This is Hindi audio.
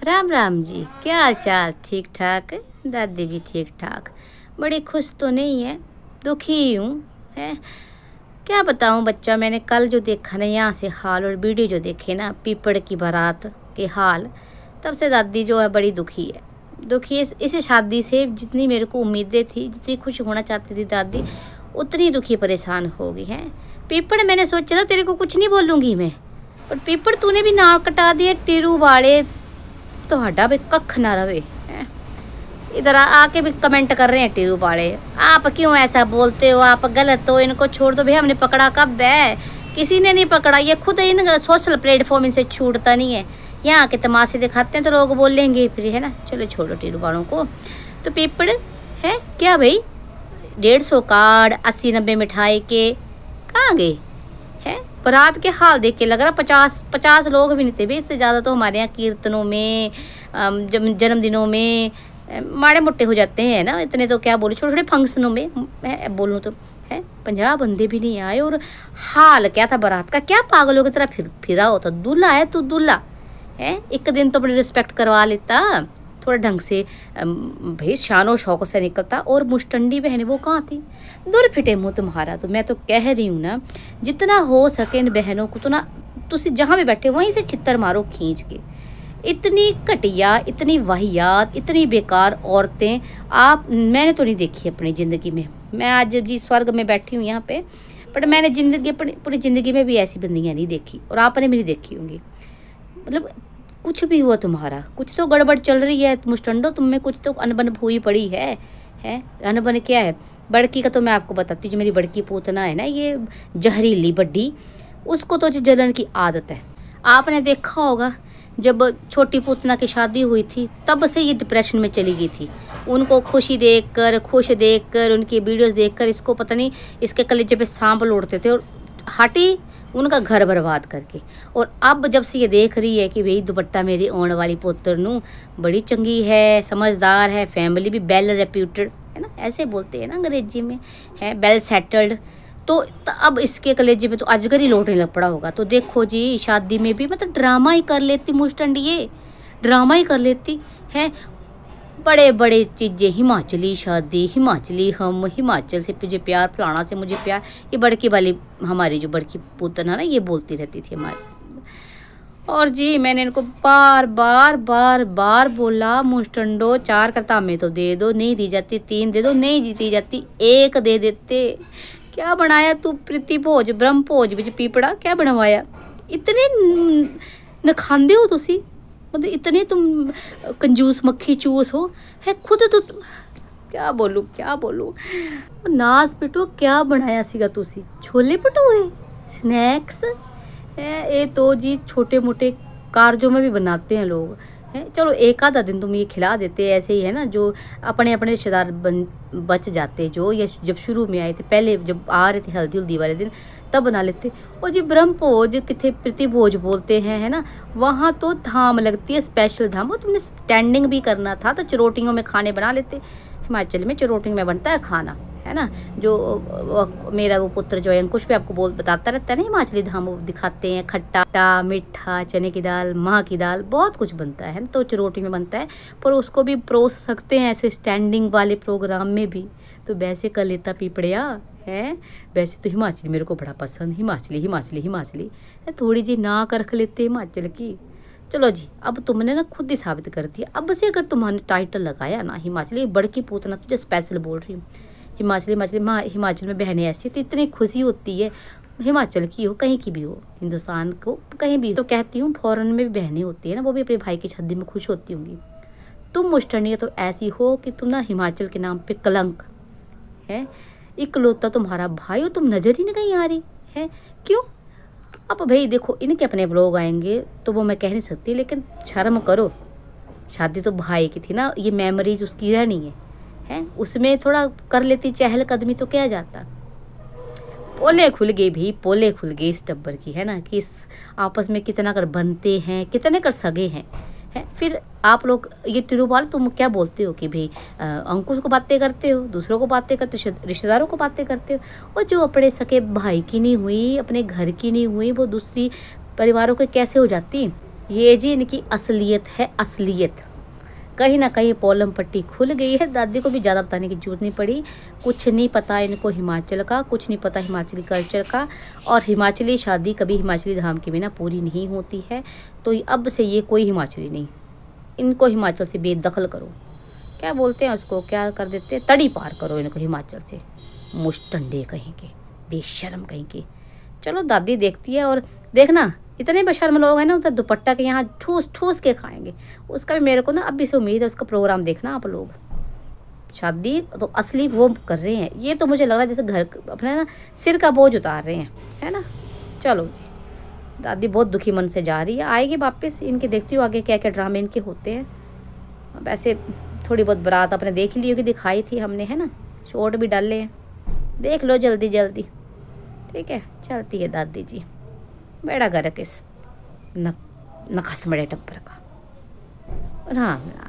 राम राम जी, क्या हाल चाल? ठीक ठाक? दादी भी ठीक ठाक। बड़ी खुश तो नहीं है, दुखी हूँ। है क्या बताऊँ बच्चा, मैंने कल जो देखा ना यहाँ से हाल, और वीडियो जो देखे ना पीपड़ की बारात के हाल, तब से दादी जो है बड़ी दुखी है। दुखी इस शादी से जितनी मेरे को उम्मीदें थी, जितनी खुश होना चाहती थी दादी, उतनी दुखी परेशान हो गई है। पीपड़ मैंने सोचा था तेरे को कुछ नहीं बोलूँगी मैं, और पीपड़ तूने भी नाक कटा दिए। टीरू वाले ਤੁਹਾਡਾ भी कख ना रहे हैं। इधर आके भी कमेंट कर रहे हैं टीरू वाले, आप क्यों ऐसा बोलते हो, आप गलत हो, इनको छोड़ दो। भैया हमने पकड़ा कब है? किसी ने नहीं पकड़ा, ये खुद इन सोशल प्लेटफॉर्म इनसे छूटता नहीं है। यहाँ के तमाशे दिखाते हैं तो लोग बोलेंगे फिर, है ना। चलो छोड़ो टीरू वालों को। तो पीपड़ है क्या भाई, 150 कार्ड 80-90 मिठाई के कहाँ गए हैं? बारात के हाल देख के लग रहा 50 लोग भी नहीं थे भाई। इससे ज़्यादा तो हमारे यहाँ कीर्तनों में, जन्मदिनों में माड़े मोटे हो जाते हैं ना। इतने तो क्या बोले, छोटे छोटे फंक्शनों में बोलूँ तो है 50 बंदे भी नहीं आए। और हाल क्या था बारात का, क्या पागलों की तरह फिरा होता। दूल्हा है तू, दूल्हा है, एक दिन तो बड़ी रिस्पेक्ट करवा लेता, थोड़ा ढंग से भाई शानो शौक से निकलता। और मुस्टंडी बहनें वो कहाँ थी? दूर फिटे मुँह तुम्हारा। तो मैं तो कह रही हूँ ना, जितना हो सके इन बहनों को तो ना, तुसी जहाँ भी बैठे वहीं से चित्तर मारो खींच के। इतनी घटिया, इतनी वाहियात, इतनी बेकार औरतें मैंने तो नहीं देखी अपनी ज़िंदगी में। मैं आज जी स्वर्ग में बैठी हूँ यहाँ पे, बट मैंने पूरी ज़िंदगी में भी ऐसी बंदियाँ नहीं देखी, और आपने भी नहीं देखी होंगी। मतलब कुछ भी हुआ तुम्हारा, कुछ तो गड़बड़ चल रही है मुस्टंडो, तुम में कुछ तो अनबन हुई पड़ी है। अनबन क्या है? बड़की का तो मैं आपको बताती हूँ, जो मेरी बड़की पोतना है ना, ये जहरीली बड्डी, उसको तो जलन की आदत है। आपने देखा होगा जब छोटी पोतना की शादी हुई थी, तब से ये डिप्रेशन में चली गई थी। उनको खुश देखकर उनकी वीडियोस देखकर इसको पता नहीं इसके कलेजे पे सांप लौटते थे, और हटी उनका घर बर्बाद करके। और अब जब से ये देख रही है कि भाई दुपट्टा मेरी आने वाली पुत्र नू बड़ी चंगी है, समझदार है, फैमिली भी वेल रेप्यूटेड है ना, ऐसे बोलते हैं ना अंग्रेजी में, है वेल सेटल्ड, तो अब इसके कलेजे में तो अजगर ही लौटने लग पड़ा होगा। तो देखो जी, शादी में भी मतलब ड्रामा ही कर लेती मुस्टंडी, ये ड्रामा ही कर लेती है। बड़े बड़े चीज़ें, हिमाचली शादी, हिमाचली हम, हिमाचल से मुझे प्यार, फलाना से मुझे प्यार, ये बड़की वाली हमारी जो बड़की पुतन है ना, ये बोलती रहती थी हमारी। और जी मैंने इनको बार बोला, मुस्टंडो 4 करतामे तो दे दो, नहीं दी जाती 3 दे दो, नहीं दी जाती 1 दे देते। क्या बनाया तू प्रीति भोज ब्रह्म भोज बिच पीपड़ा, क्या बनवाया? इतने नखांदे हो तुसी, मतलब इतने तुम कंजूस मक्खी चूस हो है खुद। तो क्या बोलूँ नाज पिटो, क्या बनाया सीगा तुसी? छोले भटूरे, स्नैक्स है ये तो जी छोटे मोटे कार्यों में भी बनाते हैं लोग हैं। चलो एक आधा दिन तुम ये खिला देते, ऐसे ही है ना, जो अपने रिश्तेदार बच जाते, जो ये जब शुरू में आए थे, पहले जब आ रहे थे हल्दी वाले दिन, तब बना लेते। और जी ब्रह्म भोज कितने प्रीति भोज बोलते हैं, है ना, वहाँ तो धाम लगती है, स्पेशल धाम। वो तुमने स्टैंडिंग भी करना था तो चरोटियों में खाने बना लेते। हिमाचल में चरोटियों में बनता है खाना, है ना। जो मेरा वो पुत्र जो है अंकुश भी आपको बताता रहता है ना, हिमाचली धाम वो दिखाते हैं, खट्टा मीठा, चने की दाल, माँ की दाल, बहुत कुछ बनता है ना, तो चरोटी में बनता है। पर उसको भी परोस सकते हैं ऐसे स्टैंडिंग वाले प्रोग्राम में भी, तो वैसे कर लेता पीपड़िया है। वैसे तो हिमाचली मेरे को बड़ा पसंद, हिमाचली थोड़ी जी नाक रख लेते हिमाचल की। चलो जी, अब तुमने ना खुद ही साबित कर दिया। अब से अगर तुम्हारे टाइटल लगाया ना हिमाचली बड़की पूतना, तुझे स्पेशल बोल रही हूँ, हिमाचली हिमाचल में बहनें ऐसी, तो इतनी खुशी होती है, हिमाचल की हो कहीं की भी हो, हिंदुस्तान को कहीं भी। तो कहती हूँ फॉरेन में भी बहनें होती है ना, वो भी अपने भाई की शादी में खुश होती होंगी। तुम मुस्टंडी तो ऐसी हो कि तुम ना हिमाचल के नाम पे कलंक है, इकलौता तुम्हारा भाई हो, तुम नजर ही नहीं कहीं आ रही है। क्यों? अब भाई देखो, इनके अपने ब्लॉग आएंगे तो वो मैं कह नहीं सकती, लेकिन शर्म करो, शादी तो भाई की थी ना, ये मेमोरीज उसकी रहनी है, उसमें थोड़ा कर लेती चहल कदमी तो क्या जाता। पोले खुल गए भाई, पोले खुल गए इस टब्बर की, है ना, कि इस आपस में कितना कर बनते हैं, कितने कर सगे हैं। फिर आप लोग ये तिरुवाल तुम क्या बोलते हो कि भाई अंकुश को बातें करते हो, दूसरों को बातें करते हो, रिश्तेदारों को बातें करते हो, और जो अपने सके भाई की नहीं हुई, अपने घर की नहीं हुई, वो दूसरी परिवारों के कैसे हो जाती? ये जी इनकी असलियत है, असलियत। कहीं ना कहीं पोलम पट्टी खुल गई है। दादी को भी ज़्यादा बताने की जरूरत नहीं पड़ी। कुछ नहीं पता इनको हिमाचल का, कुछ नहीं पता हिमाचली कल्चर का। और हिमाचली शादी कभी हिमाचली धाम के बिना पूरी नहीं होती है। तो अब से ये कोई हिमाचली नहीं, इनको हिमाचल से बेदखल करो। क्या बोलते हैं उसको, क्या कर देते हैं, तड़ी पार करो इनको हिमाचल से। मुश्तंडे कहीं के, बेशर्म कहीं के। चलो दादी देखती है। और देखना इतने बेशर्म लोग हैं ना, उधर दुपट्टा के यहाँ ठूस ठूस के खाएंगे। उसका भी मेरे को ना अभी से उम्मीद है, उसका प्रोग्राम देखना आप लोग। शादी तो असली वो कर रहे हैं, ये तो मुझे लग रहा है जैसे घर अपने ना सिर का बोझ उतार रहे हैं, है ना। चलो जी, दादी बहुत दुखी मन से जा रही है, आएगी वापस। इनके देखती हूँ आगे क्या क्या ड्रामे इनके होते हैं। वैसे थोड़ी बहुत बारात अपने देख ली होगी, दिखाई थी हमने, है ना। शॉर्ट भी डाले हैं, देख लो जल्दी जल्दी। ठीक है, चलती है दादी जी। बेड़ा गर्क इस नखस मड़े टब्बर का। राम राम।